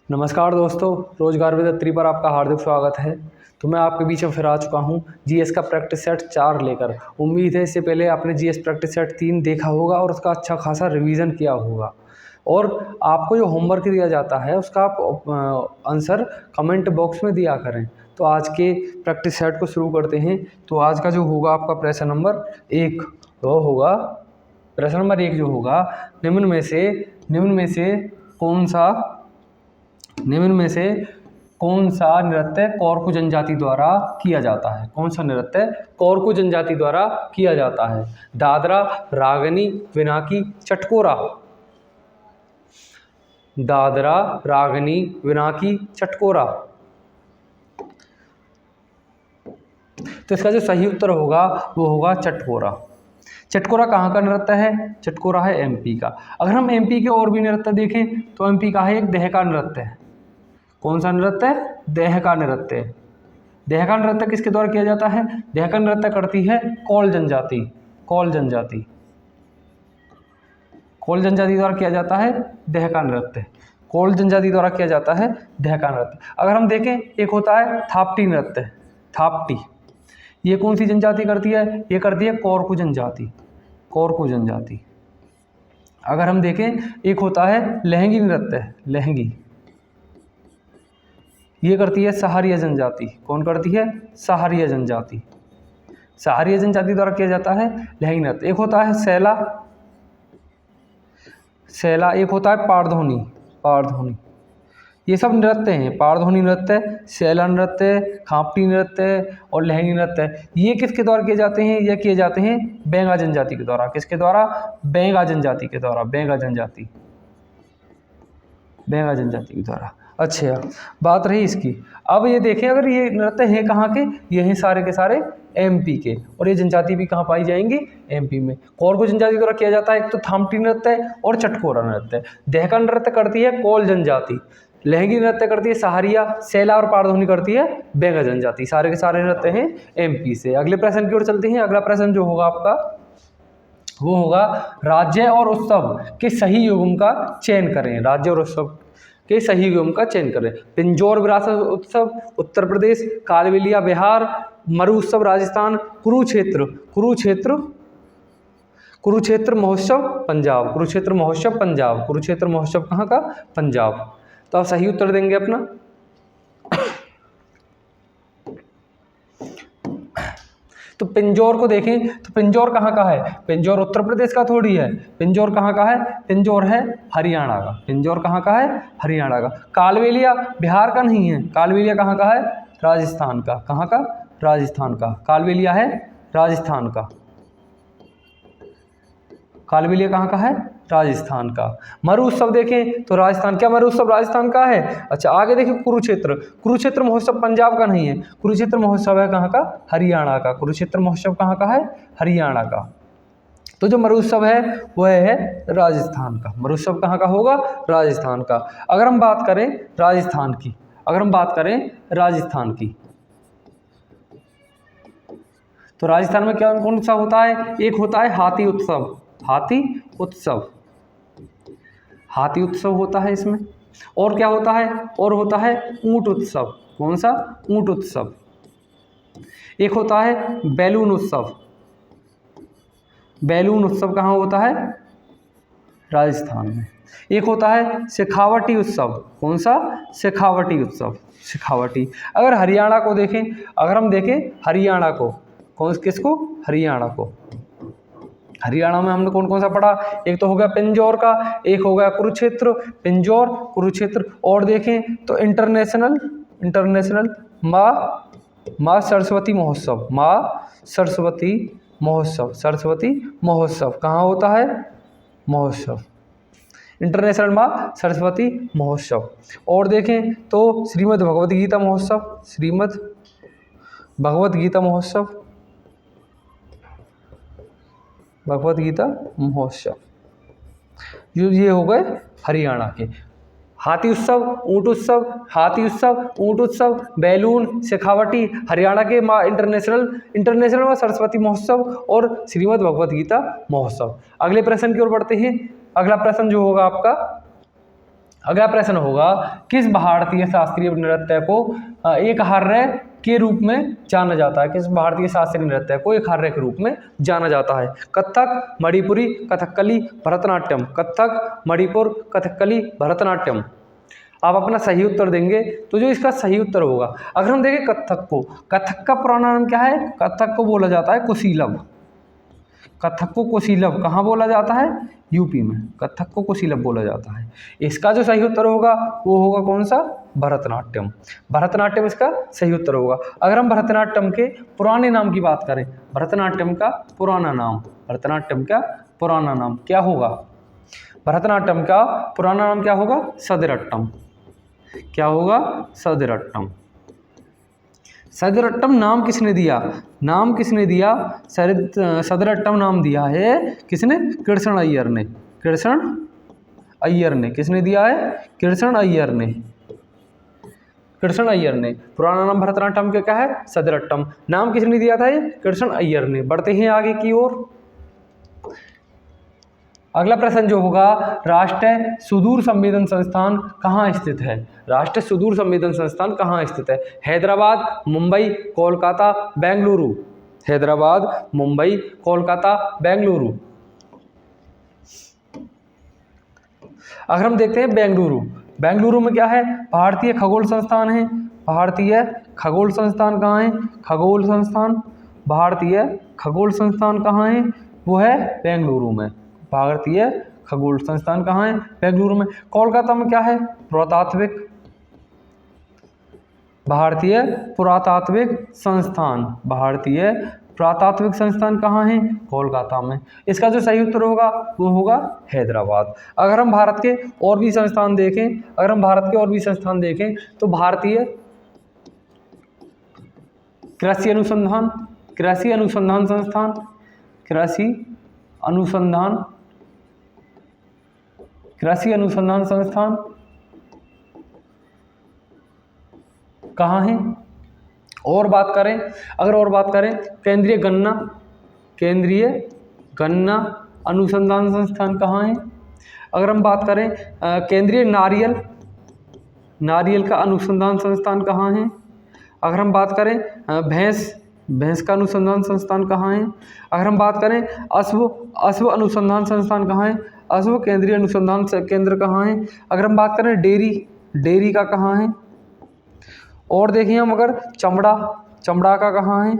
नमस्कार दोस्तों, रोजगार विद अत्री पर आपका हार्दिक स्वागत है। तो मैं आपके बीच में फिर आ चुका हूँ जीएस का प्रैक्टिस सेट 4 लेकर। उम्मीद है इससे पहले आपने जीएस प्रैक्टिस सेट 3 देखा होगा और उसका अच्छा खासा रिवीजन किया होगा। और आपको जो होमवर्क दिया जाता है उसका आप आंसर कमेंट बॉक्स में दिया करें। तो आज के प्रैक्टिस सेट को शुरू करते हैं। तो आज का जो होगा आपका प्रश्न नंबर 1 वो होगा, प्रश्न नंबर 1 जो होगा, निम्न में से कौन सा नृत्य कोरकू जनजाति द्वारा किया जाता है? कौन सा नृत्य कोरकू जनजाति द्वारा किया जाता है? दादरा, रागनी, विनाकी, चटकोरा। दादरा, रागनी, विनाकी, चटकोरा। तो इसका जो सही उत्तर होगा वो होगा चटकोरा। चटकोरा कहाँ का नृत्य है? चटकोरा है एमपी का। अगर हम एमपी के और भी नृत्य देखें तो एमपी का है एक देह का नृत्य है। कौन सा नृत्य? देह का नृत्य। देह का नृत्य किसके द्वारा किया जाता है? देह का नृत्य करती है कोल जनजाति। कोल जनजाति द्वारा किया जाता है देह का नृत्य। कोल जनजाति द्वारा किया जाता है देह का नृत्य। अगर हम देखें, एक होता है थापटी नृत्य। थापटी ये कौन सी जनजाति करती है? ये करती है कोरकू जनजाति। कोरकू जनजाति। अगर हम देखें, एक होता है लहंगी नृत्य। लहंगी ये करती है सहारिया जनजाति। कौन करती है? सहारिया जनजाति। सहारिया जनजाति द्वारा किया जाता है लहंगी नृत्य। एक होता है सैला। सैला। एक होता है पारधोनी। पारधोनी। ये सब नृत्य हैं। पारधोनी नृत्य, सैला नृत्य, खापटी नृत्य और लहंगी नृत्य। ये किसके द्वारा किए जाते हैं? ये किए जाते हैं बेंगा जनजाति के द्वारा। किसके द्वारा? बेंगा जनजाति के द्वारा। बेंगा जनजाति। बेंगा जनजाति के द्वारा। अच्छा, बात रही इसकी। अब ये देखें, अगर ये नृत्य हैं कहाँ के? ये हैं सारे के सारे एमपी के। और ये जनजाति भी कहाँ पाई जाएंगी? एमपी में। कोरकू जनजाति द्वारा किया जाता है एक तो थामटी नृत्य और चटकोरा नृत्य। देह का नृत्य करती है कोल जनजाति। लहंगी नृत्य करती है सहारिया। सैला और पारधोनी करती है बेंगा जनजाति। सारे के सारे नृत्य हैं एमपी से। अगले प्रश्न की ओर चलते हैं। अगला प्रश्न जो होगा आपका वो होगा, राज्य और उत्सव के सही युग्म का चयन करें। राज्य और उत्सव के सही युग्म का चयन करें। पिंजौर विरासत उत्सव उत्तर प्रदेश, कालबेलिया बिहार, मरु उत्सव राजस्थान, कुरुक्षेत्र महोत्सव पंजाब। कुरुक्षेत्र महोत्सव पंजाब। कुरुक्षेत्र महोत्सव कहाँ का? पंजाब। तो आप सही उत्तर देंगे अपना। तो पिंजौर को देखें तो पिंजौर कहाँ का है? पिंजौर उत्तर प्रदेश का थोड़ी है। पिंजौर कहाँ का है? पिंजौर है हरियाणा का। पिंजौर कहाँ का है? हरियाणा का। कालबेलिया बिहार का नहीं है। कालबेलिया कहाँ का है? राजस्थान का। कहाँ का? राजस्थान का। कालबेलिया है राजस्थान का। कालबेलिया कहाँ का है? राजस्थान का। मरु उत्सव देखें तो राजस्थान। क्या मरु उत्सव राजस्थान का है? अच्छा, आगे देखिए कुरुक्षेत्र। कुरुक्षेत्र महोत्सव पंजाब का नहीं है। कुरुक्षेत्र महोत्सव है कहाँ का? हरियाणा का। कुरुक्षेत्र महोत्सव कहाँ का है? हरियाणा का। तो जो मरु उत्सव है वह है राजस्थान का। मरु उत्सव कहाँ का होगा? राजस्थान का। अगर हम बात करें राजस्थान की, तो राजस्थान में क्या कौन सा होता है? एक होता है हाथी उत्सव। हाथी उत्सव। हाथी उत्सव होता है इसमें। और क्या होता है? और होता है ऊंट उत्सव। कौन सा? ऊंट उत्सव। एक होता है बैलून उत्सव। बैलून उत्सव कहाँ होता है? राजस्थान में। एक होता है शेखावटी उत्सव। कौन सा? शेखावटी उत्सव। शेखावटी। अगर हरियाणा को देखें, अगर हम देखें हरियाणा को, किसको? हरियाणा को। हरियाणा में हमने कौन कौन सा पढ़ा? एक तो हो गया पिंजौर का, एक हो गया कुरुक्षेत्र। पिंजौर, कुरुक्षेत्र। और देखें तो इंटरनेशनल माँ सरस्वती महोत्सव। माँ सरस्वती महोत्सव। सरस्वती महोत्सव कहाँ होता है? महोत्सव। इंटरनेशनल माँ सरस्वती महोत्सव। और देखें तो श्रीमद् भगवद गीता महोत्सव। श्रीमद् भगवद गीता महोत्सव। भगवद गीता महोत्सव। ये हो गए हरियाणा के। हाथी उत्सव, ऊंट उत्सव, हाथी उत्सव, ऊंट उत्सव, बैलून, शेखावटी, हरियाणा के माँ इंटरनेशनल माँ सरस्वती महोत्सव और श्रीमद् भगवद गीता महोत्सव। अगले प्रश्न की ओर बढ़ते हैं। अगला प्रश्न जो होगा आपका, अगला प्रश्न होगा, किस भारतीय शास्त्रीय नृत्य को एक हार्य के रूप में जाना जाता है? किस भारतीय शास्त्रीय नृत्य को एक हार्य के रूप में जाना जाता है? कथक, मणिपुरी, कथकली, भरतनाट्यम। कथक, मणिपुर, कथकली, भरतनाट्यम। आप अपना सही उत्तर देंगे तो जो इसका सही उत्तर होगा, अगर हम देखें कथक को, कथक का पुराना नाम क्या है? कथक को बोला जाता है कुशीलव। कथक को कुशीलव कहाँ बोला जाता है? यूपी में कथक को कुशीलव बोला जाता है। इसका जो सही उत्तर होगा वो होगा कौन सा? भरतनाट्यम। भरतनाट्यम इसका सही उत्तर होगा। अगर हम भरतनाट्यम के पुराने नाम की बात करें, भरतनाट्यम का पुराना नाम, भरतनाट्यम का पुराना नाम क्या होगा? भरतनाट्यम का पुराना नाम क्या होगा? सदिरट्टम। क्या होगा? सदिरट्टम। सदिरट्टम नाम किसने दिया? नाम किसने दिया? सदिरट्टम नाम दिया है किसने? कृष्ण अय्यर ने। कृष्ण अय्यर ने। किसने दिया है? कृष्ण अय्यर ने। कृष्ण अय्यर ने। पुराना नाम भरतनाट्यम का क्या है? सदिरट्टम। नाम किसने दिया था? ये कृष्ण अय्यर ने। बढ़ते हैं आगे की ओर। अगला प्रश्न जो होगा, राष्ट्रीय सुदूर संवेदन संस्थान कहाँ स्थित है? राष्ट्रीय सुदूर संवेदन संस्थान कहाँ स्थित है? हैदराबाद, मुंबई, कोलकाता, बेंगलुरु। हैदराबाद, मुंबई, कोलकाता, बेंगलुरु। अगर हम देखते हैं बेंगलुरु, बेंगलुरु में क्या है? भारतीय खगोल संस्थान है। भारतीय खगोल संस्थान कहाँ है? खगोल संस्थान, भारतीय खगोल संस्थान कहाँ है? वो है बेंगलुरु में। भारतीय खगोल संस्थान कहाँ है? बेंगलुरु में। कोलकाता में क्या है? पुरातात्विक, भारतीय पुरातात्विक संस्थान। भारतीय पुरातात्विक संस्थान कहाँ है? कोलकाता में। इसका जो सही उत्तर होगा वो होगा हैदराबाद। अगर हम भारत के और भी संस्थान देखें, अगर हम भारत के और भी संस्थान देखें तो भारतीय कृषि अनुसंधान, कृषि अनुसंधान संस्थान, कृषि अनुसंधान, कृषि अनुसंधान संस्थान कहाँ है? और बात करें, अगर और बात करें, केंद्रीय गन्ना, केंद्रीय गन्ना अनुसंधान संस्थान कहाँ है? अगर हम बात करें केंद्रीय नारियल, नारियल का अनुसंधान संस्थान कहाँ है? अगर हम बात करें भैंस, भैंस का अनुसंधान संस्थान कहाँ है? अगर हम बात करें अश्व, अश्व अनुसंधान संस्थान कहाँ है? अश्व केंद्रीय अनुसंधान केंद्र कहाँ है? अगर हम बात करें डेयरी, डेयरी का कहाँ है? और देखिए हम अगर चमड़ा, चमड़ा का कहाँ है?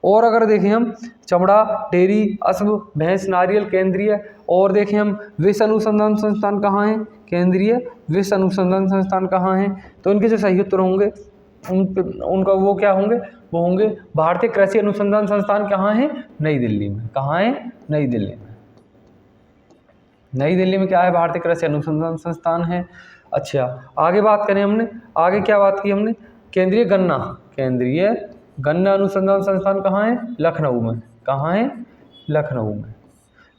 और अगर देखें हम चमड़ा, डेयरी, अश्व, भैंस, नारियल केंद्रीय, और देखें हम विश्व अनुसंधान संस्थान कहाँ है? केंद्रीय विश्व अनुसंधान संस्थान कहाँ है? तो इनके जो सही उत्तर होंगे उनका वो क्या होंगे? वो होंगे भारतीय कृषि अनुसंधान संस्थान कहाँ है? नई दिल्ली में। कहाँ है? नई दिल्ली में। नई दिल्ली में क्या है? भारतीय कृषि अनुसंधान संस्थान है। अच्छा, आगे बात करें हमने, आगे क्या बात की हमने? केंद्रीय गन्ना, केंद्रीय गन्ना अनुसंधान संस्थान कहाँ है? लखनऊ में। कहाँ है? लखनऊ में।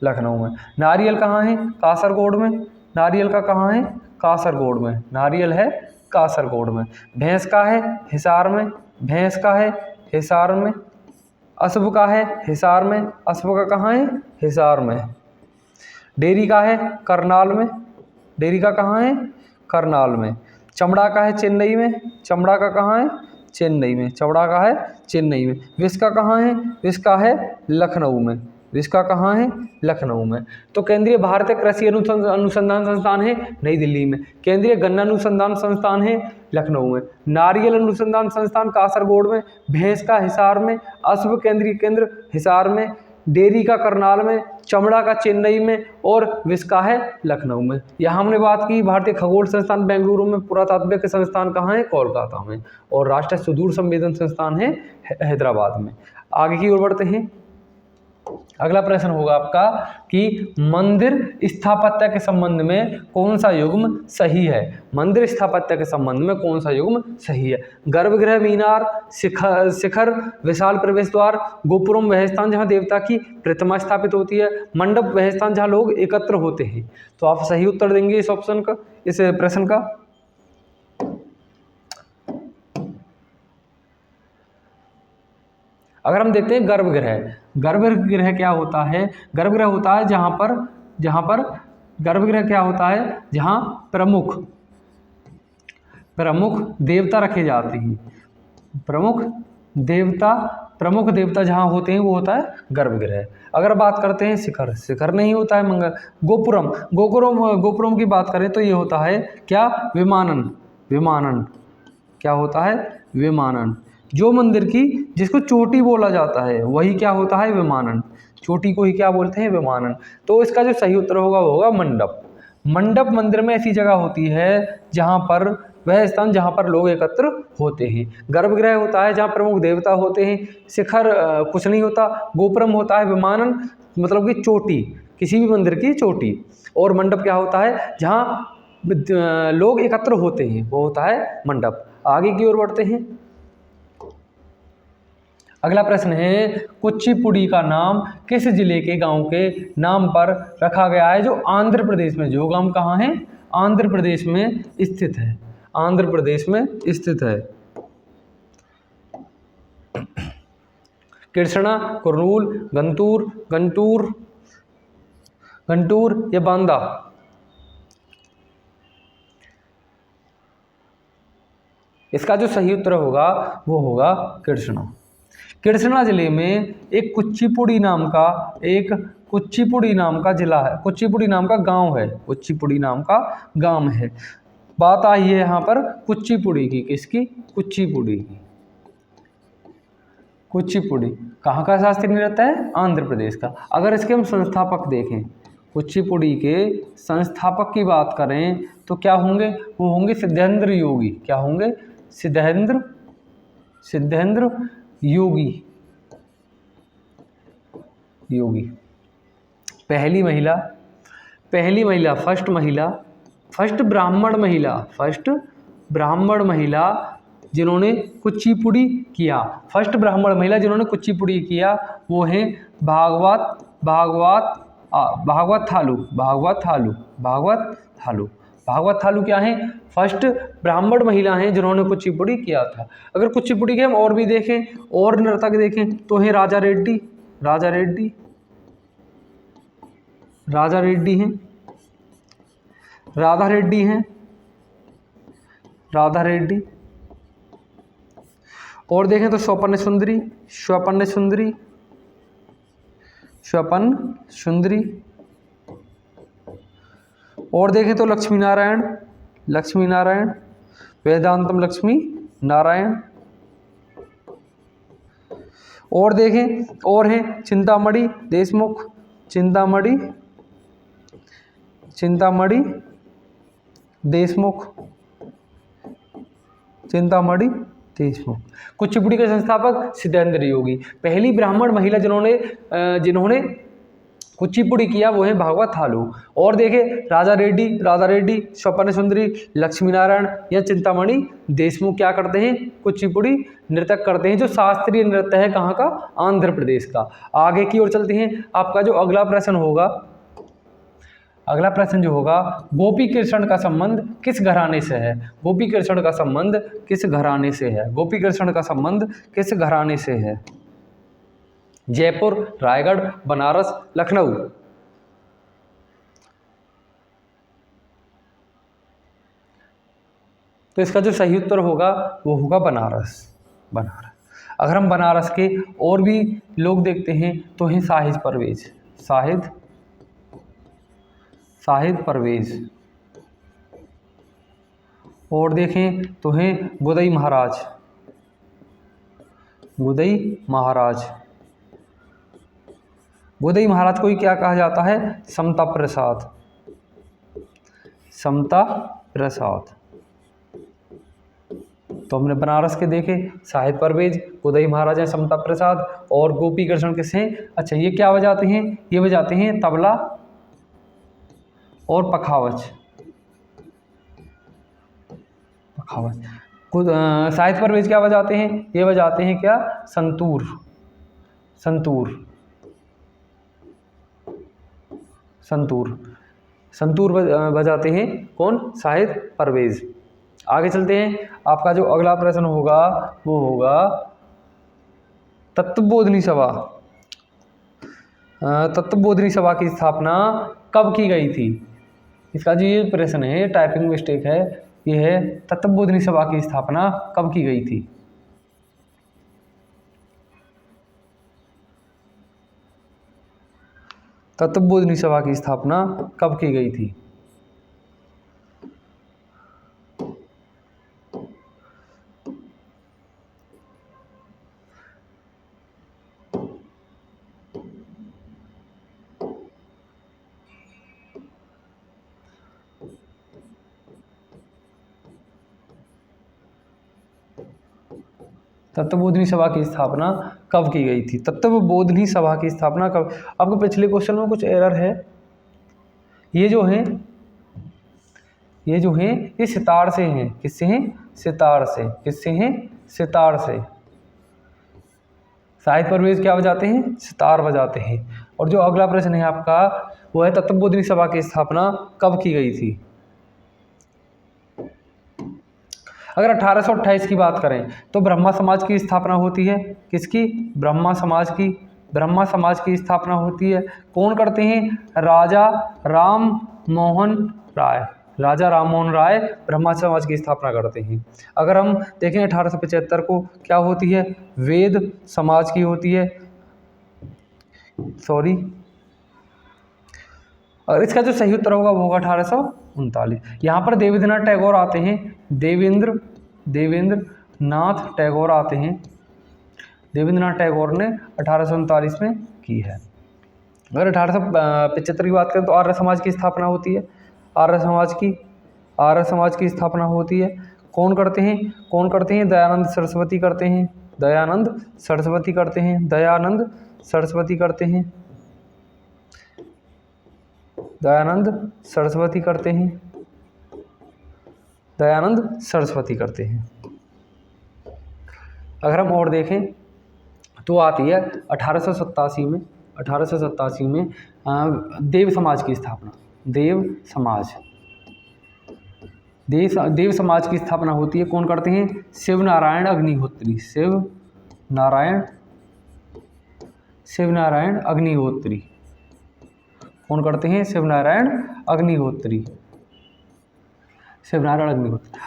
लखनऊ में। नारियल कहाँ है? कासरगोड में। नारियल का कहाँ है? कासरगोड में। नारियल है कासरगोड में। भैंस का है? हिसार में। भैंस का है? हिसार में। अश्व का है? हिसार में। अश्व का कहाँ है? हिसार में। डेयरी का है? करनाल में। डेयरी का कहाँ है? करनाल में। चमड़ा का है? चेन्नई में। चमड़ा का कहाँ है? चेन्नई में। चमड़ा का है? चेन्नई में। विष का कहाँ है? विष का है लखनऊ में। विष का कहाँ है? लखनऊ में। तो केंद्रीय भारतीय कृषि अनुसंधान संस्थान है नई दिल्ली में। केंद्रीय गन्ना अनुसंधान संस्थान है लखनऊ में। नारियल अनुसंधान संस्थान कासरगोड में। भैंस का हिसार में। अश्व केंद्रीय केंद्र हिसार में। डेयरी का करनाल में। चमड़ा का चेन्नई में। और विष का है लखनऊ में। यहाँ हमने बात की भारतीय खगोल संस्थान बेंगलुरु में, पुरातात्विक संस्थान कहाँ है? कोलकाता में, और राष्ट्रीय सुदूर संवेदन संस्थान है हैदराबाद में। आगे की ओर बढ़ते हैं। अगला प्रश्न होगा आपका कि मंदिर स्थापत्य के संबंध में कौन सा युग्म सही है? मंदिर स्थापत्य के संबंध में कौन सा युग्म सही है? गर्भगृह, मीनार, शिखर, विशाल प्रवेश द्वार, गोपुरम वह स्थान जहाँ देवता की प्रतिमा स्थापित होती है, मंडप वह स्थान जहाँ लोग एकत्र होते हैं। तो आप सही उत्तर देंगे इस ऑप्शन का, इस प्रश्न का। अगर हम देखते हैं गर्भगृह, गर्भगृह क्या होता है? गर्भगृह होता है जहाँ पर गर्भगृह क्या होता है? जहाँ प्रमुख देवता रखे जाते हैं। प्रमुख देवता जहाँ होते हैं वो होता है गर्भगृह। अगर बात करते हैं शिखर नहीं होता है मंगल। गोपुरम की बात करें तो ये होता है क्या? विमानन क्या होता है? विमानन। जो मंदिर की जिसको चोटी बोला जाता है वही क्या होता है? विमानन। चोटी को ही क्या बोलते हैं? विमानन। तो इसका जो सही उत्तर होगा वो होगा मंडप। मंडप मंदिर में ऐसी जगह होती है जहाँ पर वह स्थान जहाँ पर लोग एकत्र होते हैं। गर्भगृह होता है जहाँ प्रमुख देवता होते हैं। शिखर कुछ नहीं होता। गोपुरम होता है विमानन, मतलब कि चोटी, किसी भी मंदिर की चोटी। और मंडप क्या होता है? जहाँ लोग एकत्र होते हैं वो होता है मंडप। आगे की ओर बढ़ते हैं। अगला प्रश्न है, कुचिपुड़ी का नाम किस जिले के गांव के नाम पर रखा गया है जो आंध्र प्रदेश में? जो गांव कहाँ है? आंध्र प्रदेश में स्थित है। आंध्र प्रदेश में स्थित है। कृष्णा, कुरनूल, गंटूर या बांदा? इसका जो सही उत्तर होगा वो होगा कृष्णा। कृष्णा जिले में एक कुचिपुड़ी नाम का जिला है, कुचिपुड़ी नाम का गांव है। कुचिपुड़ी नाम का गांव है। बात आई है यहाँ पर कुचिपुड़ी की। किसकी? कुचिपुड़ी की। कुचिपुड़ी कहाँ का शास्त्रीय नृत्य है? आंध्र प्रदेश का। अगर इसके हम संस्थापक देखें, कुचिपुड़ी के संस्थापक की बात करें तो क्या होंगे? वो होंगे सिद्धेंद्र योगी। क्या होंगे? सिद्धेंद्र योगी। पहली महिला फर्स्ट ब्राह्मण महिला जिन्होंने कुचिपुड़ी किया। फर्स्ट ब्राह्मण महिला जिन्होंने कुचिपुड़ी किया वो हैं भागवत थालू क्या है? फर्स्ट ब्राह्मण महिला हैं जिन्होंने कुचिपुड़ी किया था। अगर कुचिपुड़ी के हम और भी देखें, और नर्तक देखें तो हैं राजा रेड्डी हैं, राधा रेड्डी। और देखें तो स्वपन सुंदरी। और देखें तो लक्ष्मी नारायण, वेदांतम लक्ष्मी नारायण। और देखें और हैं चिंतामणि देशमुख। कुचिपुड़ी के संस्थापक सिद्धेंद्र योगी। पहली ब्राह्मण महिला जिन्होंने कुचिपुड़ी किया वो है भागवत थालू। और देखे राधा रेड्डी, स्वपन सुंदरी, लक्ष्मी नारायण या चिंतामणि देशमुख क्या करते हैं? कुचिपुड़ी नृत्य करते हैं, जो शास्त्रीय नृत्य है कहाँ का? आंध्र प्रदेश का। आगे की ओर चलते हैं। आपका जो अगला प्रश्न जो होगा, गोपी कृष्ण का संबंध किस घराने से है? गोपी कृष्ण का संबंध किस घराने से है? जयपुर, रायगढ़, बनारस, लखनऊ? तो इसका जो सही उत्तर होगा वो होगा बनारस। अगर हम बनारस के और भी लोग देखते हैं तो हैं शाहिद परवेज। और देखें तो हैं गुदई महाराज को ही क्या कहा जाता है? समता प्रसाद। तो हमने बनारस के देखे शाहिद परवेज, गुदई महाराज हैं, समता प्रसाद, और गोपी कृष्ण किस हैं? अच्छा, ये क्या बजाते हैं? ये बजाते हैं तबला और पखावज। शाहिद परवेज क्या बजाते हैं? ये बजाते हैं क्या? संतूर। बजाते हैं कौन? शाहिद परवेज। आगे चलते हैं। आपका जो अगला प्रश्न होगा वो होगा तत्वबोधिनी सभा की स्थापना कब की गई थी? इसका जो ये प्रश्न है, टाइपिंग मिस्टेक है, ये है तत्वबोधिनी सभा की स्थापना कब की गई थी? तत्वबोधिनी सभा की स्थापना कब की गई थी? तत्वबोधिनी सभा की स्थापना कब की गई थी? तत्वबोधिनी सभा की स्थापना कब? आपको पिछले क्वेश्चन में कुछ एरर है। ये जो है ये सितार से हैं। किससे हैं? सितार से। किससे हैं? सितार से। साहित्य परवेज क्या बजाते हैं? सितार बजाते हैं। और जो अगला प्रश्न है आपका वो है तत्वबोधिनी सभा की स्थापना कब की गई थी? अगर 1828 की बात करें तो ब्रह्मा समाज की स्थापना होती है। किसकी? ब्रह्मा समाज की। ब्रह्मा समाज की स्थापना होती है। कौन करते हैं? राजा राम मोहन राय। राजा राम मोहन राय ब्रह्मा समाज की स्थापना करते हैं। अगर हम देखें 1875 को, क्या होती है? वेद समाज की होती है। सॉरी, और इसका जो सही उत्तर होगा वो होगा 1839। यहाँ पर देवेंद्रनाथ टैगोर आते हैं। देवेंद्र नाथ टैगोर आते हैं। देवेंद्रनाथ टैगोर ने 1839 में की है। अगर 1875 की बात करें तो आर्य समाज की स्थापना होती है। आर्य समाज की स्थापना होती है। कौन करते हैं? दयानंद सरस्वती करते हैं। दयानंद सरस्वती करते हैं। दयानंद सरस्वती करते हैं। दयानंद सरस्वती करते हैं। दयानंद सरस्वती करते हैं। अगर हम और देखें तो आती है 1887 में देव समाज की स्थापना। देव समाज की स्थापना होती है। कौन करते हैं? शिव नारायण अग्निहोत्री। शिव नारायण अग्निहोत्री। कौन करते हैं? शिव नारायण अग्निहोत्री।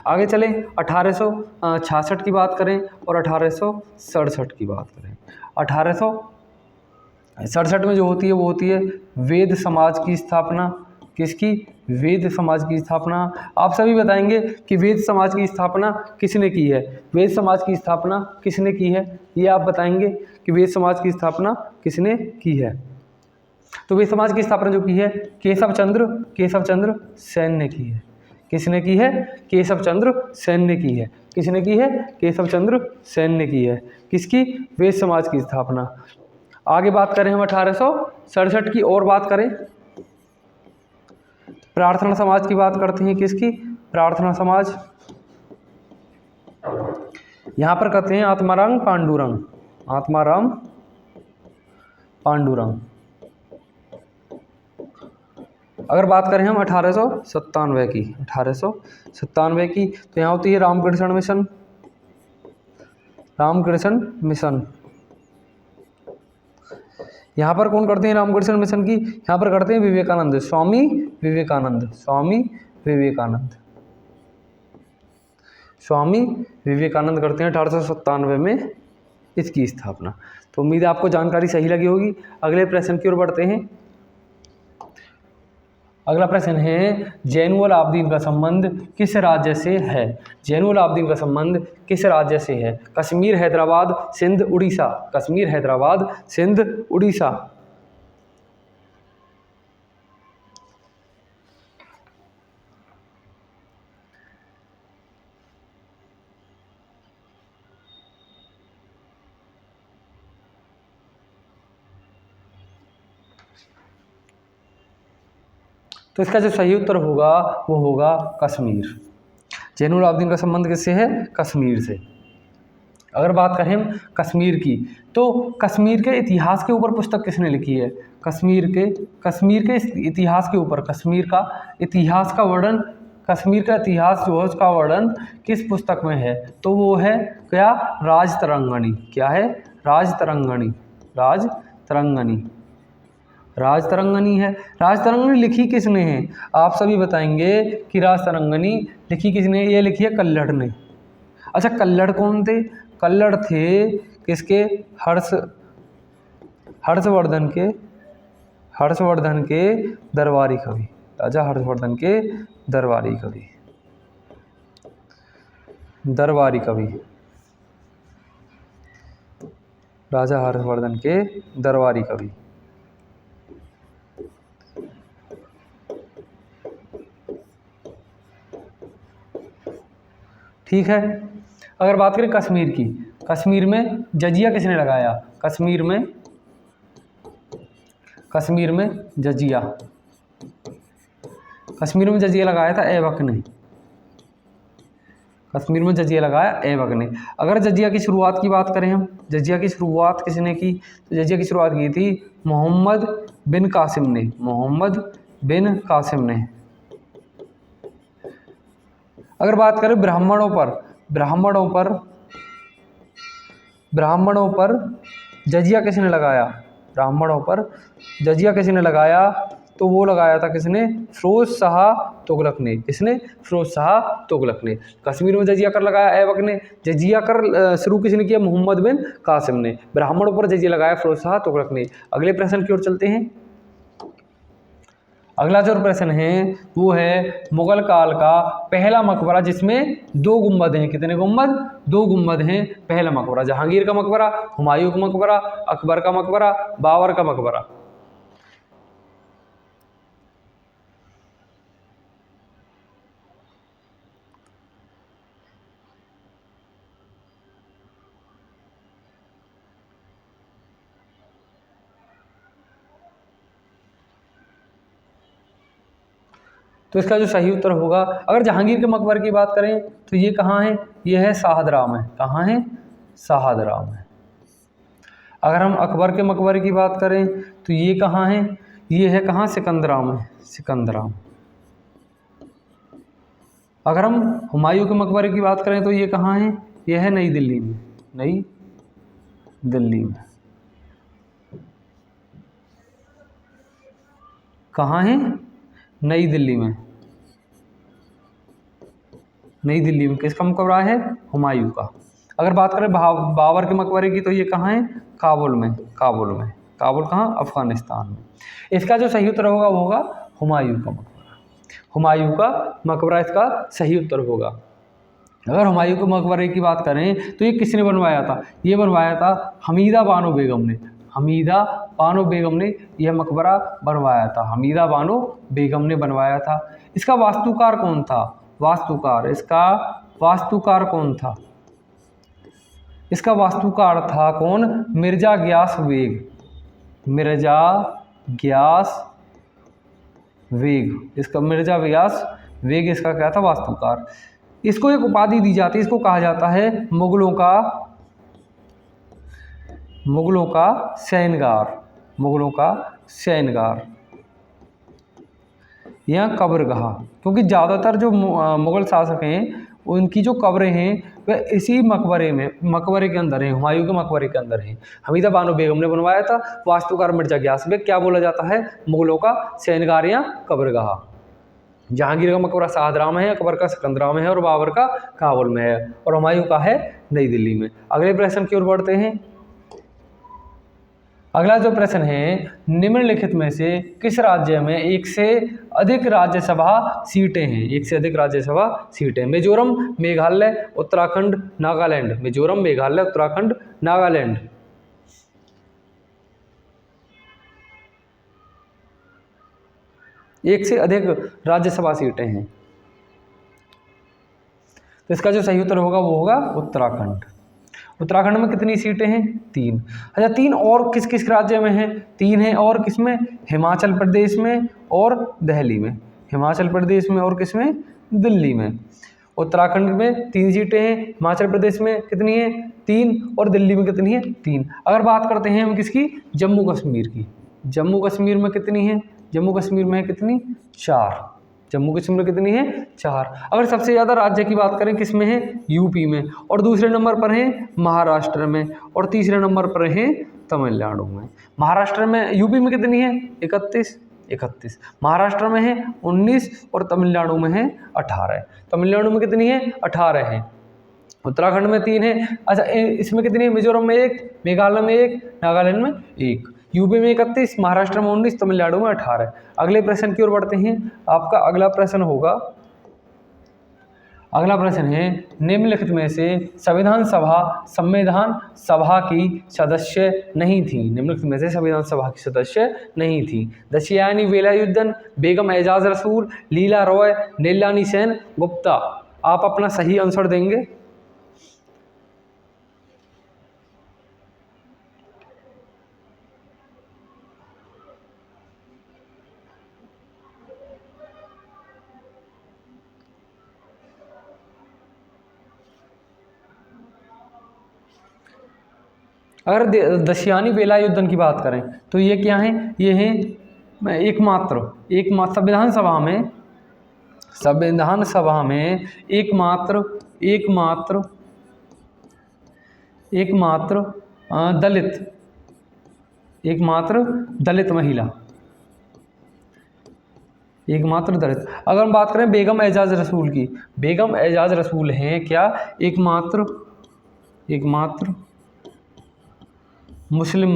आगे चलें 1866 की बात करें और 1867 की बात करें। 1867 में जो होती है वो होती है वेद समाज की स्थापना। किसकी? वेद समाज की स्थापना। आप सभी बताएंगे कि वेद समाज की स्थापना किसने की है? वेद समाज की स्थापना किसने की है? ये आप बताएंगे कि वेद समाज की स्थापना किसने की है। तो वेद समाज की स्थापना जो की है केशव चंद्र सेन ने की है। किसने की है? केशव चंद्र सेन ने की है। किसने की है? केशव चंद्र सेन ने की है। किसकी? वेद समाज की स्थापना। आगे बात करें हम 1867 की और बात करें, प्रार्थना समाज की बात करते हैं। किसकी? प्रार्थना समाज। यहां पर कहते हैं आत्माराम पांडुरंग। अगर बात करें हम 1897 की तो यहाँ होती है रामकृष्ण मिशन। यहाँ पर कौन करते हैं रामकृष्ण मिशन की? यहाँ पर करते हैं विवेकानंद, स्वामी विवेकानंद करते हैं 1897 में इसकी स्थापना। तो उम्मीद है आपको जानकारी सही लगी होगी। अगले प्रश्न की ओर बढ़ते हैं। अगला प्रश्न है जैनुल आबदीन का संबंध किस राज्य से है? जैनुल आबदीन का संबंध किस राज्य से है? कश्मीर, हैदराबाद, सिंध, उड़ीसा। कश्मीर, हैदराबाद, सिंध, उड़ीसा। तो इसका जो सही उत्तर होगा वो होगा कश्मीर। जैनुल आबदीन का संबंध किससे है? कश्मीर से। अगर बात करें हम कश्मीर की तो कश्मीर के इतिहास के ऊपर पुस्तक किसने लिखी है? कश्मीर के इतिहास के ऊपर कश्मीर का इतिहास जो है उसका वर्णन किस पुस्तक में है? तो वो है क्या? राजतरंगिणी। क्या है? राजतरंगिणी। राजतरंगिणी है। राजतरंगिणी लिखी किसने है? आप सभी बताएंगे कि राजतरंगिणी लिखी किसने? ये लिखी है कल्हड़ ने। अच्छा, कल्हड़ कौन थे? कल्हड़ थे किसके? हर्षवर्धन के दरबारी कवि, राजा हर्षवर्धन के दरबारी कवि, राजा हर्षवर्धन के दरबारी कवि। ठीक है। अगर बात करें कश्मीर की, कश्मीर में जजिया किसने लगाया? कश्मीर में जजिया, कश्मीर में जजिया लगाया था ऐबक ने। कश्मीर में जजिया लगाया ऐबक ने। अगर जजिया की शुरुआत की बात करें हम, जजिया की शुरुआत किसने की? तो जजिया की शुरुआत की थी मोहम्मद बिन कासिम ने। मोहम्मद बिन कासिम ने। अगर बात करें ब्राह्मणों पर जजिया किसने लगाया? ब्राह्मणों पर जजिया किसने लगाया? तो वो लगाया था किसने? फिरोज शाह तुगलक ने। किसने? फिरोज शाह तुगलक ने। कश्मीर में जजिया कर लगाया ऐबक ने। जजिया कर शुरू किसने किया? मोहम्मद बिन कासिम ने। ब्राह्मणों पर जजिया लगाया फिरोज शाह तुगलक ने। अगले प्रश्न की ओर चलते हैं। अगला जो प्रश्न है वो है मुगल काल का पहला मकबरा जिसमें 2 गुंबद हैं। कितने गुंबद? 2 गुंबद हैं। पहला मकबरा जहांगीर का मकबरा, हुमायूं का मकबरा, अकबर का मकबरा, बाबर का मकबरा। तो इसका जो सही उत्तर होगा, अगर जहांगीर के मकबरे की बात करें तो ये कहाँ है? ये है शाहदरा में। कहाँ है? शाहदरा में। अगर हम अकबर के मकबरे की बात करें तो ये कहाँ है? ये है कहाँ? सिकंदरा में। सिकंदरा में। अगर हम हुमायूं के मकबरे की बात करें तो ये कहाँ है? ये है नई दिल्ली में। नई दिल्ली में। कहाँ है? नई दिल्ली में। नई दिल्ली में किसका मकबरा है? हुमायूं का। अगर बात करें बाबर के मकबरे की तो ये कहाँ है? काबुल में। काबुल में। काबुल कहाँ? अफगानिस्तान में। इसका जो सही उत्तर होगा वो होगा हुमायूं का मकबरा। हुमायूं का मकबरा इसका सही उत्तर होगा। अगर हुमायूं के मकबरे की बात करें तो ये किसने बनवाया था? ये बनवाया था हमीदा बानो बेगम ने। हमीदा बानो बेगम ने यह मकबरा बनवाया था। हमीदा बानो बेगम ने बनवाया था। इसका वास्तुकार कौन था? वास्तुकार, इसका वास्तुकार कौन था? इसका वास्तुकार था कौन? मिर्जा गियास बेग। मिर्जा गियास बेग। इसका मिर्जा गियास बेग इसका क्या था? वास्तुकार। इसको एक उपाधि दी जाती है, इसको कहा जाता है मुगलों का शयनगार। मुगलों का शयनगार या कब्रगाह, क्योंकि ज़्यादातर जो मुग़ल शासक हैं उनकी जो कब्रें हैं वह इसी मकबरे के अंदर हैं। हुमायूं के मकबरे के अंदर हैं। हमीदा बानो बेगम ने बनवाया था। वास्तुकार मिर्जा गियास बेग। क्या बोला जाता है? मुग़लों का शयनगार या कब्रगाह। जहांगीर का मकबरा शाहदरा में है, अकबर का सिकंदरा में है और बाबर का काबुल में है और हुमायूं का है नई दिल्ली में। अगले प्रश्न की ओर बढ़ते हैं। अगला जो प्रश्न है, निम्नलिखित में से किस राज्य में एक से अधिक राज्यसभा सीटें हैं? एक से अधिक राज्यसभा सीटें। मिजोरम, मेघालय, उत्तराखंड, नागालैंड। मिजोरम, मेघालय, उत्तराखंड, नागालैंड। एक से अधिक राज्यसभा सीटें हैं। तो इसका जो सही उत्तर होगा वो होगा उत्तराखंड। उत्तराखंड में कितनी सीटें हैं? 3। अच्छा, 3 और किस किस राज्य में हैं? 3 हैं और किसमें? हिमाचल प्रदेश में और दिल्ली में। हिमाचल प्रदेश में और किसमें? दिल्ली में। उत्तराखंड में 3 सीटें हैं। हिमाचल प्रदेश में कितनी है? 3 और दिल्ली में कितनी है? 3। अगर बात करते हैं हम किसकी? जम्मू कश्मीर की। जम्मू कश्मीर में कितनी है? जम्मू कश्मीर में कितनी? 4। जम्मू कश्मीर में कितनी है? 4। अगर सबसे ज़्यादा राज्य की बात करें किस में है? यूपी में। और दूसरे नंबर पर हैं महाराष्ट्र में और तीसरे नंबर पर हैं तमिलनाडु में। महाराष्ट्र में, यूपी में कितनी है? 31। महाराष्ट्र में है 19 और तमिलनाडु में है 18। तमिलनाडु में कितनी है? 18 है। उत्तराखंड में 3 है। अच्छा, इसमें कितनी है? मिजोरम में 1, मेघालय में 1, नागालैंड में 1। यूपी में 31, महाराष्ट्र में 19, तमिलनाडु में 18। अगले प्रश्न की ओर बढ़ते हैं। आपका अगला प्रश्न है, निम्नलिखित में से संविधान सभा की सदस्य नहीं थी। निम्नलिखित में से संविधान सभा की सदस्य नहीं थी। दशयानी वेलायुद्धन, बेगम एजाज रसूल, लीला रॉय, नीलानी सेन गुप्ता। आप अपना सही आंसर देंगे। अगर दशयानी वेलायुद्धन की बात करें तो ये क्या है? ये है एकमात्र संविधान सभा में एकमात्र दलित महिला। अगर हम बात करें बेगम एजाज रसूल की, बेगम एजाज रसूल हैं क्या? एकमात्र मुस्लिम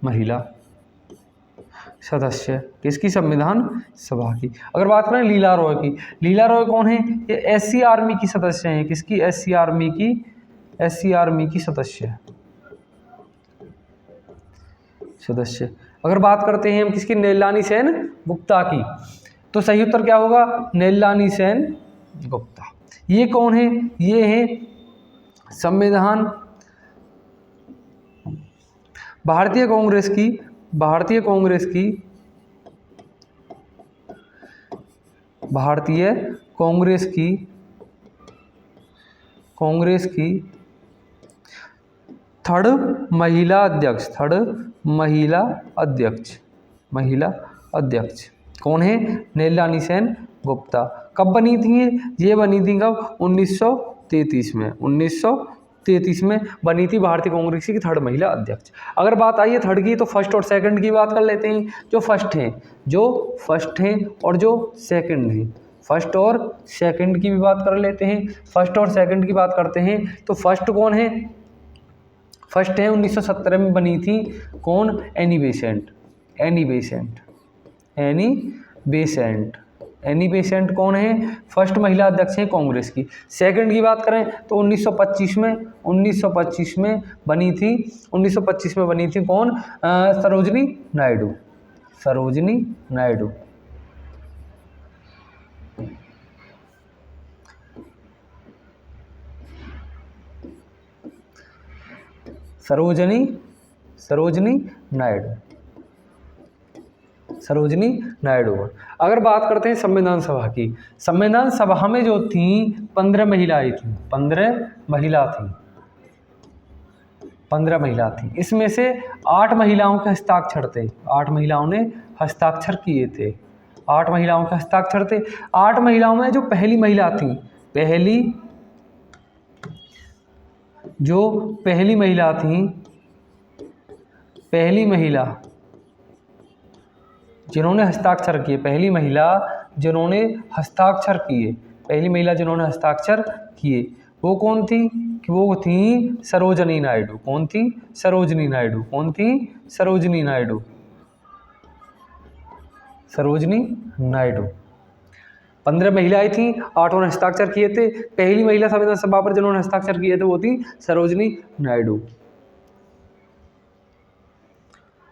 महिला सदस्य किसकी? संविधान सभा की। अगर बात करें लीला रॉय की, लीला रॉय कौन है? ये एससी आर्मी की सदस्य हैं। किसकी? एससी आर्मी की सदस्य। अगर बात करते हैं हम किसकी? नीलानी सेन गुप्ता की, तो सही उत्तर क्या होगा? नीलानी सेन गुप्ता। ये कौन है? ये है भारतीय कांग्रेस की थर्ड महिला अध्यक्ष कौन है? नीलानी सेन गुप्ता। कब बनी थी ये बनी थी कब? 1933 में बनी थी भारतीय कांग्रेस की थर्ड महिला अध्यक्ष। अगर बात आई है थर्ड की, तो फर्स्ट और सेकंड की बात कर लेते हैं। जो फर्स्ट हैं और जो सेकंड हैं, फर्स्ट और सेकंड की भी बात कर लेते हैं। फर्स्ट और सेकंड की बात करते हैं तो फर्स्ट कौन है? फर्स्ट है 1917 में बनी थी। कौन? एनी बेसेंट कौन है? फर्स्ट महिला अध्यक्ष है कांग्रेस की। सेकंड की बात करें तो 1925 में बनी थी। 1925 में बनी थी कौन? सरोजनी नायडू। सरोजनी नायडू। अगर बात करते हैं संविधान सभा की, संविधान सभा में जो थी 15 महिलाएं थी। 15 महिला थी। इसमें से 8 महिलाओं के हस्ताक्षर थे। 8 महिलाओं ने हस्ताक्षर किए थे। 8 महिलाओं के हस्ताक्षर थे। 8 महिलाओं में जो पहली महिला थी, पहली महिला जिन्होंने हस्ताक्षर किए, वो कौन थी? वो थी सरोजनी नायडू। कौन थी? सरोजनी नायडू। 15 महिलाएं थी, 8 ने हस्ताक्षर किए थे। पहली महिला संविधान सभा पर जिन्होंने हस्ताक्षर किए थे वो थी सरोजनी नायडू।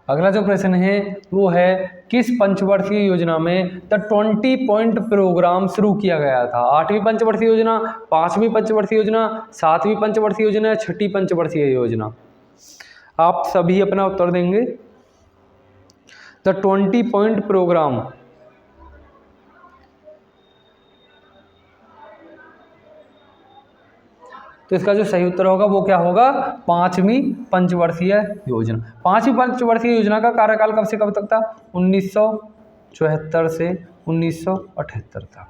अगला जो प्रश्न है वो है, किस पंचवर्षीय योजना में द 20 पॉइंट प्रोग्राम शुरू किया गया था? 8वीं पंचवर्षीय योजना, 5वीं पंचवर्षीय योजना, 7वीं पंचवर्षीय योजना, 6ठी पंचवर्षीय योजना। आप सभी अपना उत्तर देंगे। द 20 पॉइंट प्रोग्राम, तो इसका जो सही उत्तर होगा वो क्या होगा? 5वीं पंचवर्षीय योजना। 5वीं पंचवर्षीय योजना का कार्यकाल कब से कब तक था? 1974 से 1978 तक।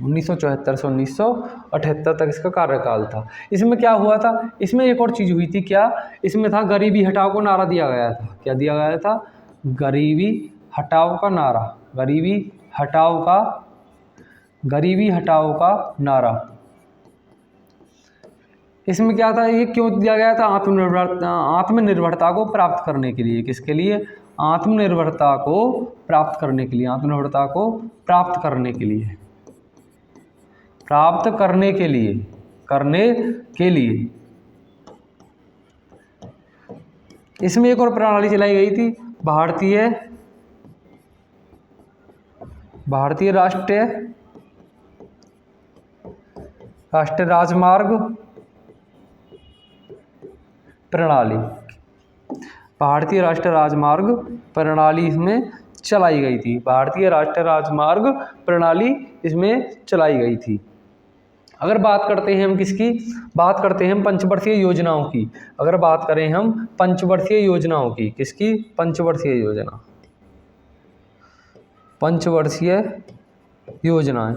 1974 से 1978 तक इसका कार्यकाल था। इसमें क्या हुआ था, इसमें एक और चीज़ हुई थी, क्या इसमें था, गरीबी हटाओ को नारा दिया गया था। क्या दिया गया था? गरीबी हटाओ का नारा, गरीबी हटाओ का नारा। इसमें क्या था, ये क्यों दिया गया था? आत्मनिर्भरता को प्राप्त करने के लिए। किसके लिए? आत्मनिर्भरता को प्राप्त करने के लिए, आत्मनिर्भरता को प्राप्त करने के लिए, करने के लिए। इसमें एक और प्रणाली चलाई गई थी, भारतीय राष्ट्रीय राजमार्ग प्रणाली। भारतीय राष्ट्रीय राजमार्ग प्रणाली इसमें चलाई गई थी, भारतीय राष्ट्रीय राजमार्ग प्रणाली इसमें चलाई गई थी। अगर बात करते हैं हम किसकी, बात करते हैं हम पंचवर्षीय योजनाओं की। अगर बात करें हम पंचवर्षीय योजनाओं की, किसकी? पंचवर्षीय योजना, पंचवर्षीय योजनाएं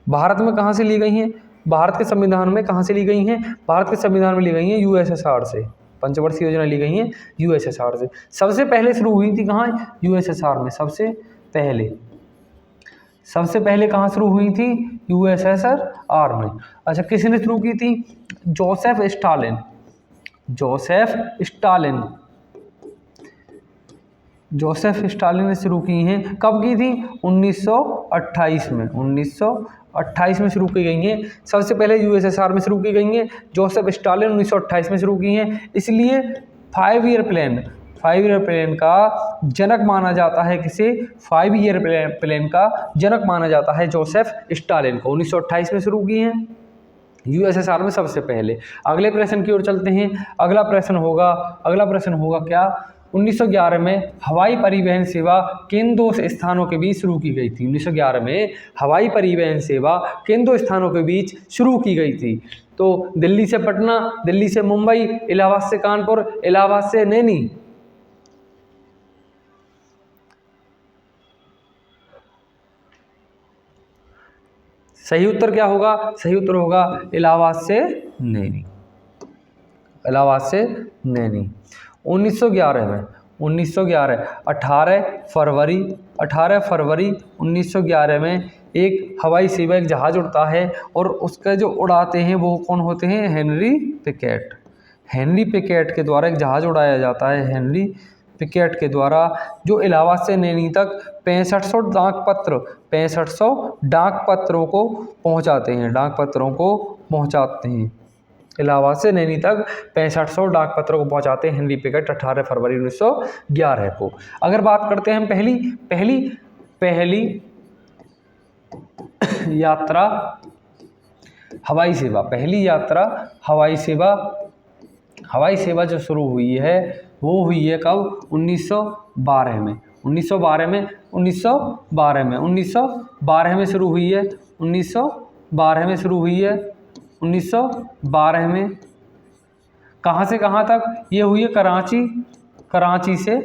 भारत में कहाँ से ली गई हैं? भारत के संविधान में कहाँ से ली गई हैं? भारत के संविधान में ली गई हैं यूएसएसआर से। पंचवर्षीय योजना ली गई हैं यूएसएसआर से। सबसे पहले शुरू हुई थी कहाँ? यूएसएसआर में। सबसे पहले कहाँ शुरू हुई थी? यूएसएसआर में। अच्छा, किसने शुरू की थी? जोसेफ स्टालिन ने शुरू की हैं। कब की थी? 1928 में। 1928 में शुरू की गई हैं। सबसे पहले यूएसएसआर में शुरू की गई हैं। जोसेफ स्टालिन 1928 में शुरू की हैं। इसलिए 5 ईयर प्लान का जनक माना जाता है किसे? 5 ईयर प्लान का जनक माना जाता है जोसेफ स्टालिन को। 1928 में शुरू की हैं यूएसएसआर में सबसे पहले। अगले प्रश्न की ओर चलते हैं। अगला प्रश्न होगा क्या? 1911 में हवाई परिवहन सेवा किन 2 स्थानों के बीच शुरू की गई थी? 1911 में हवाई परिवहन सेवा किन 2 स्थानों के बीच शुरू की गई थी? तो दिल्ली से पटना, दिल्ली से मुंबई, इलाहाबाद से कानपुर, इलाहाबाद से नैनी। सही उत्तर क्या होगा? सही उत्तर होगा इलाहाबाद से नैनी। 1911 18 फरवरी 1911 में एक हवाई सेवा, एक जहाज़ उड़ता है और उसका जो उड़ाते हैं वो कौन होते हैं? हेनरी पिकेट के द्वारा एक जहाज़ उड़ाया जाता है। हेनरी पिकेट के द्वारा, जो इलाहाबाद से नैनी तक 6500 डाक पत्रों को पहुंचाते हैं। इलाहाबाद से नैनी तक 6500 डाक पत्रों को पहुंचाते हैं हेनरी पिकेट 18 फरवरी 1911 को। अगर बात करते हैं हम पहली यात्रा हवाई सेवा जो शुरू हुई है वो हुई है कब? 1912 में। 1912 में शुरू हुई है। 1912 में कहाँ से कहाँ तक ये हुई है? कराची से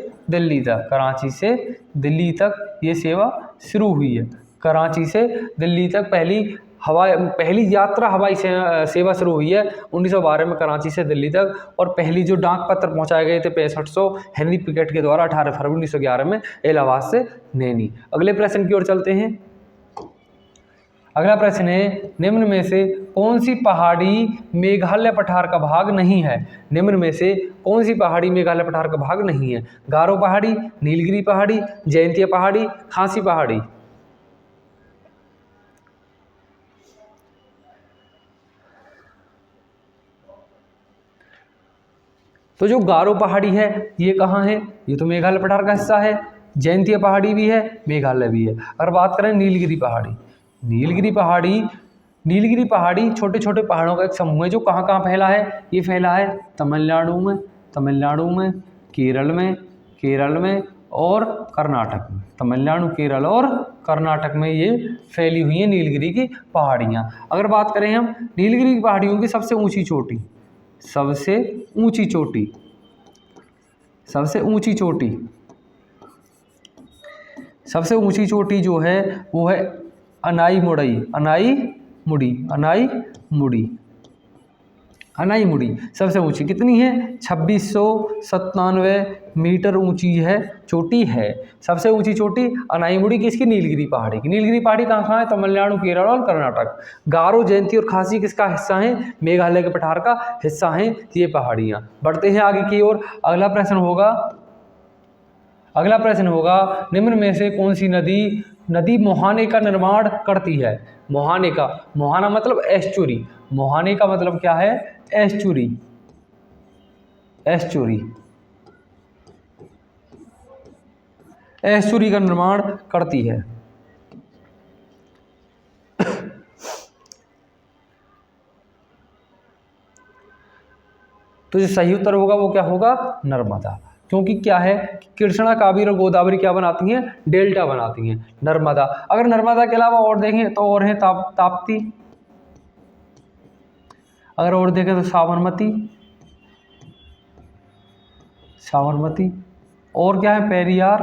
दिल्ली तक ये सेवा शुरू हुई है। कराची से दिल्ली तक पहली यात्रा हवाई सेवा शुरू हुई है 1912 में कराची से दिल्ली तक। और पहली जो डाक पत्र पहुंचाए गए थे 6500 हेनरी पिकेट के द्वारा 18 फरवरी 1911 में इलाहाबाद से नैनी। अगले प्रश्न की ओर चलते हैं। अगला प्रश्न है, निम्न में से कौन सी पहाड़ी मेघालय पठार का भाग नहीं है? निम्न में से कौन सी पहाड़ी मेघालय पठार का भाग नहीं है? गारो पहाड़ी, नीलगिरी पहाड़ी, जयंतिया पहाड़ी, खासी पहाड़ी। तो जो गारो पहाड़ी है ये कहाँ है? ये तो मेघालय पठार का हिस्सा है। जयंतिया पहाड़ी भी है, मेघालय भी है। अगर बात करें नीलगिरी पहाड़ी छोटे छोटे पहाड़ों का एक समूह है जो कहाँ कहाँ फैला है? ये फैला है तमिलनाडु में, केरल में और कर्नाटक में। तमिलनाडु, केरल और कर्नाटक में ये फैली हुई है नीलगिरी की पहाड़ियाँ। अगर बात करें हम नीलगिरी की पहाड़ियों की सबसे ऊंची चोटी जो है वो है अनाई मुड़ई, अनाई मुड़ी, अनाई मुड़ी, अनाई मुड़ी सबसे ऊंची कितनी है? 2697 मीटर ऊंची है, चोटी है। सबसे ऊंची चोटी अनाई मुड़ी किसकी? नीलगिरी पहाड़ी की। नीलगिरी पहाड़ी कहाँ है? तमिलनाडु, केरल और कर्नाटक। गारो, जयंती और खासी किसका हिस्सा है? मेघालय के पठार का हिस्सा है ये पहाड़ियाँ। बढ़ते हैं आगे की ओर। अगला प्रश्न होगा निम्न में से कौन सी नदी मुहाने का निर्माण करती है? मुहाने का, मुहाना मतलब एस्चुरी, मुहाने का मतलब क्या है? एस्चुरी, एस्चुरी, एस्चुरी का निर्माण करती है। तो जो सही उत्तर होगा वो क्या होगा? नर्मदा। क्योंकि क्या है? कृष्णा, कावेरी और गोदावरी क्या बनाती हैं? डेल्टा बनाती हैं। नर्मदा। अगर नर्मदा के अलावा और देखें तो और है ताप्ती, अगर और देखें तो साबरमती, साबरमती, और क्या है? पेरियार,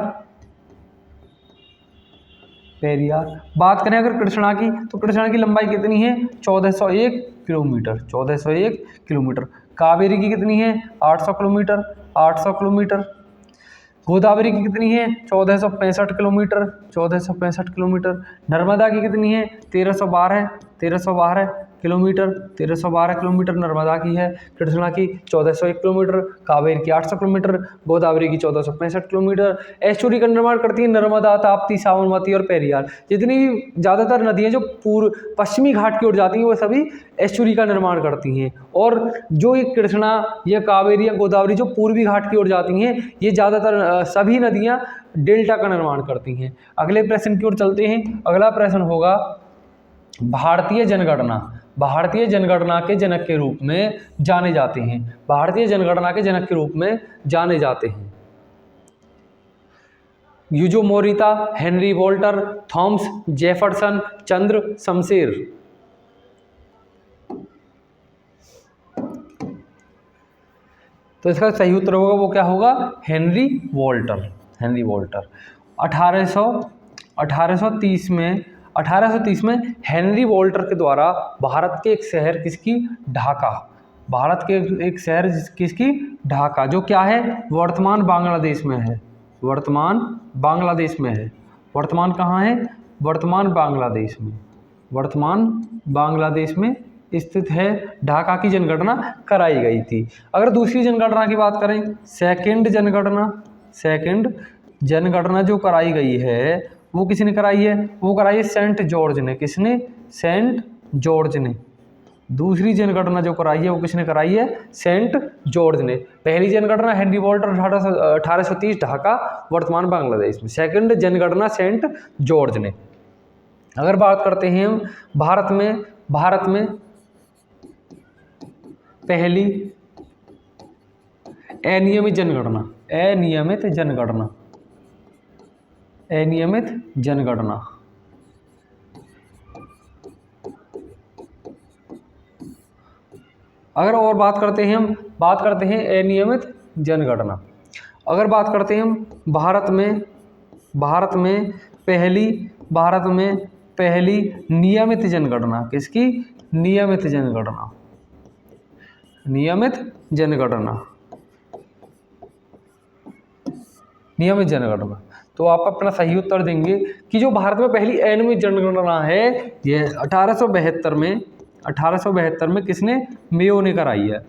पेरियार। बात करें अगर कृष्णा की, तो कृष्णा की लंबाई कितनी है? 1401 किलोमीटर, 1401 किलोमीटर। कावेरी की कितनी है? 800 किलोमीटर, 800 किलोमीटर। गोदावरी की कितनी है? 1465 किलोमीटर, 1465 किलोमीटर। नर्मदा की कितनी है? 1312, 1312 किलोमीटर, 1312 किलोमीटर नर्मदा की है। कृष्णा की 1401 किलोमीटर, कावेरी की 800 किलोमीटर, गोदावरी की 1465 किलोमीटर। एस्चुरी का निर्माण करती है नर्मदा, ताप्ती, साबरमती और पेरियार। जितनी ज़्यादातर नदियाँ जो पश्चिमी घाट की ओर जाती हैं वो सभी एस्चुरी का निर्माण करती हैं। और जो ये कृष्णा, ये कावेरी या गोदावरी जो पूर्वी घाट की ओर जाती हैं, ये ज़्यादातर सभी नदियाँ डेल्टा का निर्माण करती हैं। अगले प्रश्न की ओर चलते हैं। अगला प्रश्न होगा भारतीय जनगणना। भारतीय जनगणना के जनक के रूप में जाने जाते हैं। भारतीय जनगणना के जनक के रूप में जाने जाते हैं Yujo Morita, Henry Walter, Thomas Jefferson, Chandra Shamsher. तो इसका सही उत्तर होगा वो क्या होगा? Henry Walter, Henry Walter. 1830 में हेनरी वोल्टर के द्वारा भारत के एक शहर किसकी? ढाका। भारत के एक शहर किसकी? ढाका, जो क्या है? वर्तमान बांग्लादेश में है, वर्तमान बांग्लादेश में है। वर्तमान कहाँ है? वर्तमान बांग्लादेश में, वर्तमान बांग्लादेश में स्थित है। ढाका की जनगणना कराई गई थी। अगर दूसरी जनगणना की बात करें, सेकंड जनगणना जो कराई गई है वो किसने कराई है? वो कराई है सेंट जॉर्ज ने। किसने? सेंट जॉर्ज ने। दूसरी जनगणना जो कराई है वो किसने कराई है? सेंट जॉर्ज ने। पहली जनगणना हेनरी वोल्टर 1830 ढाका वर्तमान बांग्लादेश में। सेकंड जनगणना सेंट जॉर्ज ने। अगर बात करते हैं हम भारत में पहली अनियमित जनगणना अगर और बात करते हैं हम अनियमित जनगणना। अगर बात करते हैं हम भारत में पहली नियमित जनगणना। किसकी? नियमित जनगणना। तो आप अपना सही उत्तर देंगे कि जो भारत में पहली अनियमित जनगणना है ये 1872 में किसने? मेयो ने कराई है।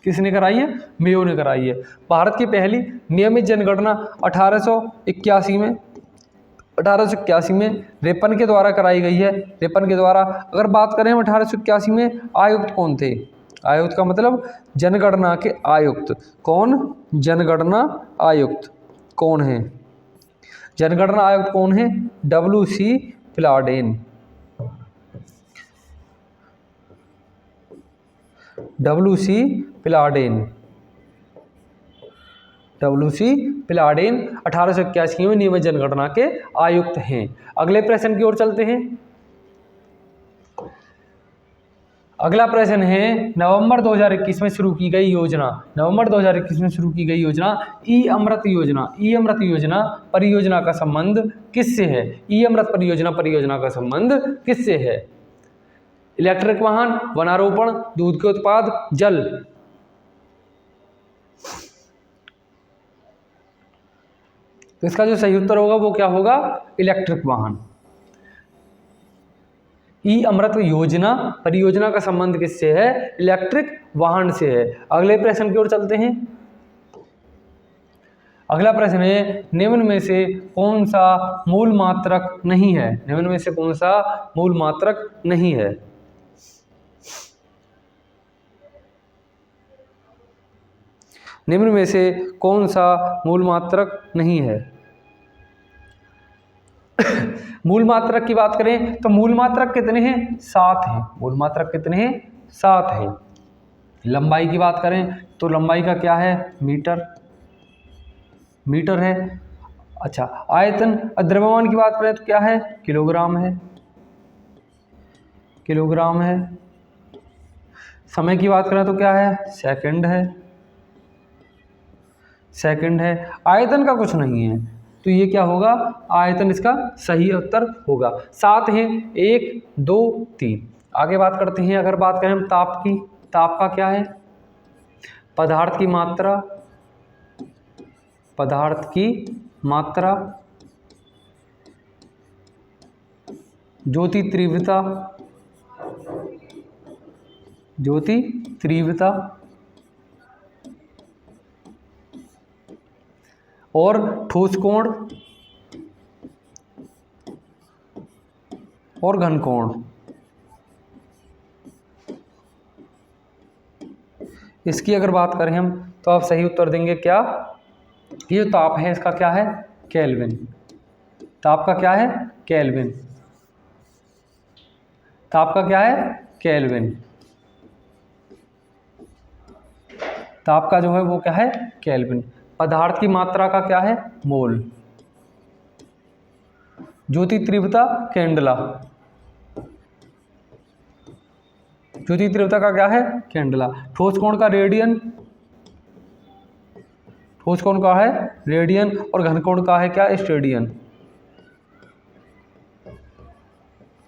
किसने कराई है? मेयो ने कराई है। भारत की पहली नियमित जनगणना 1881 में रेपन के द्वारा कराई गई है। रेपन के द्वारा। अगर बात करें 1881 में आयुक्त कौन थे? आयुक्त का मतलब जनगणना के आयुक्त। कौन? जनगणना आयुक्त कौन है? जनगणना आयुक्त कौन है? WC प्लाडेन। WC प्लाडेन 1881 में नियमित जनगणना के आयुक्त हैं। अगले प्रश्न की ओर चलते हैं। अगला प्रश्न है, नवंबर 2021 में शुरू की गई योजना, नवंबर 2021 में शुरू की गई योजना ई अमृत योजना, ई अमृत योजना परियोजना का संबंध किससे है? ई अमृत परियोजना का संबंध किससे है? इलेक्ट्रिक वाहन, वनारोपण, दूध के उत्पाद, जल। तो इसका जो सही उत्तर होगा वो क्या होगा? इलेक्ट्रिक वाहन। ई अमृत योजना परियोजना का संबंध किससे है? इलेक्ट्रिक वाहन से है। अगले प्रश्न की ओर चलते हैं। अगला प्रश्न है, निम्न में से कौन सा मूल मात्रक नहीं है? निम्न में से कौन सा मूल मात्रक नहीं है? निम्न में से कौन सा मूल मात्रक नहीं है? मूल मात्रक की बात करें तो मूल मात्रक कितने हैं? 7 हैं। मूल मात्रक कितने हैं? 7 हैं। लंबाई की बात करें तो लंबाई का क्या है? मीटर, मीटर है। अच्छा, आयतन, द्रव्यमान की बात करें तो क्या है? किलोग्राम है, किलोग्राम है। समय की बात करें तो क्या है? सेकंड है, सेकंड है। आयतन का कुछ नहीं है तो ये क्या होगा? आयतन इसका सही उत्तर होगा। 7 है, 1 2 3। आगे बात करते हैं। अगर बात करें हम ताप की, ताप का क्या है? पदार्थ की मात्रा, पदार्थ की मात्रा, ज्योति तीव्रता, ज्योति तीव्रता और ठोस कोण और घन कोण। इसकी अगर बात करें हम तो आप सही उत्तर देंगे क्या? ये जो ताप है इसका क्या है? केल्विन। ताप का क्या है? केल्विन। ताप का क्या है? केल्विन। ताप का जो है वो क्या है? केल्विन। पदार्थ की मात्रा का क्या है? मोल। ज्योति तीव्रता कैंडला, ज्योति तीव्रता का क्या है? कैंडला। ठोस कोण का रेडियन, ठोस कोण का है रेडियन और घन कोण का है क्या? स्टेडियन।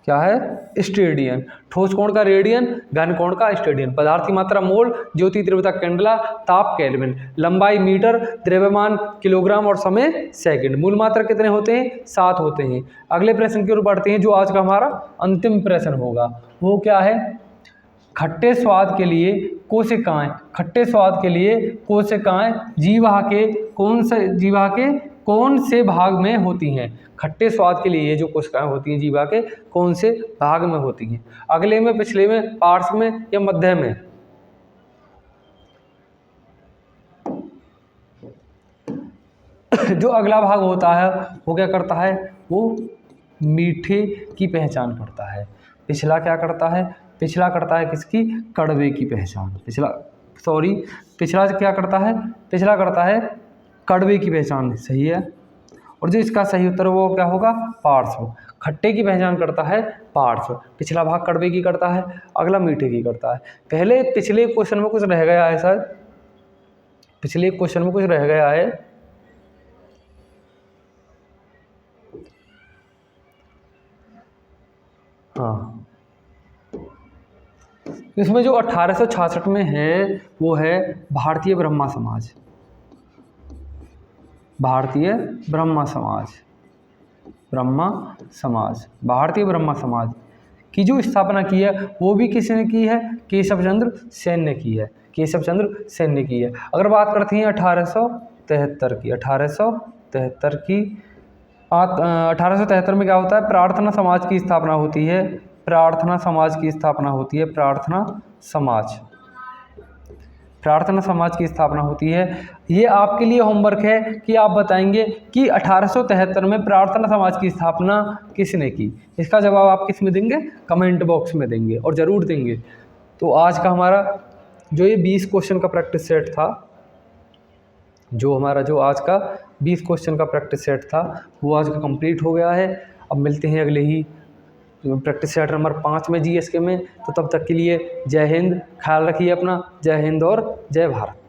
क्या है? स्टेडियन। ठोस कोण का रेडियन, घन कोण का स्टेडियन। पदार्थ की मात्रा मोल, ज्योति तीव्रता कैंडला, ताप केल्विन, लंबाई मीटर, द्रव्यमान किलोग्राम और समय सेकंड। मूल मात्रा कितने होते हैं? 7 होते हैं। अगले प्रश्न की ओर बढ़ते हैं जो आज का हमारा अंतिम प्रश्न होगा। वो क्या है? खट्टे स्वाद के लिए कोशिकाएं, खट्टे स्वाद के लिए कोशिकाएं जीवा के कौन से भाग में होती हैं? खट्टे स्वाद के लिए ये जो कोशिकाएं होती हैं जीवा के कौन से भाग में होती हैं? अगले में, पिछले में, पार्श्व में या मध्य में? जो अगला भाग होता है वो क्या करता है? वो मीठे की पहचान करता है। पिछला क्या करता है? पिछला करता है किसकी? कड़वे की पहचान। पिछला क्या करता है? पिछला करता है कड़वे की पहचान। सही है। और जो इसका सही उत्तर वो क्या होगा? पार्श्व। खट्टे की पहचान करता है पार्श्व, पिछला भाग कड़वे की करता है, अगला मीठे की करता है। पिछले क्वेश्चन में कुछ रह गया है सर, पिछले क्वेश्चन में कुछ रह गया है। हाँ, इसमें जो 1866 में है वो है भारतीय ब्रह्मा समाज। भारतीय ब्रह्मा समाज, ब्रह्मा समाज, भारतीय ब्रह्मा समाज की जो स्थापना की है वो भी किसने की है? केशव चंद्र सेन ने की है। केशव चंद्र सेन ने की है। अगर बात करते हैं 1873 की, 1873 में क्या होता है? प्रार्थना समाज की स्थापना होती है। प्रार्थना समाज की स्थापना होती है। प्रार्थना समाज, प्रार्थना समाज की स्थापना होती है। ये आपके लिए होमवर्क है कि आप बताएंगे कि 1873 में प्रार्थना समाज की स्थापना किसने की। इसका जवाब आप किस में देंगे? कमेंट बॉक्स में देंगे और ज़रूर देंगे। तो आज का हमारा जो ये 20 क्वेश्चन का प्रैक्टिस सेट था, जो आज का 20 क्वेश्चन का प्रैक्टिस सेट था वो आज का कंप्लीट हो गया है। अब मिलते हैं अगले ही प्रैक्टिस सेट नंबर 5 में जीएस के में। तो तब तक के लिए जय हिंद, ख्याल रखिए अपना। जय हिंद और जय भारत।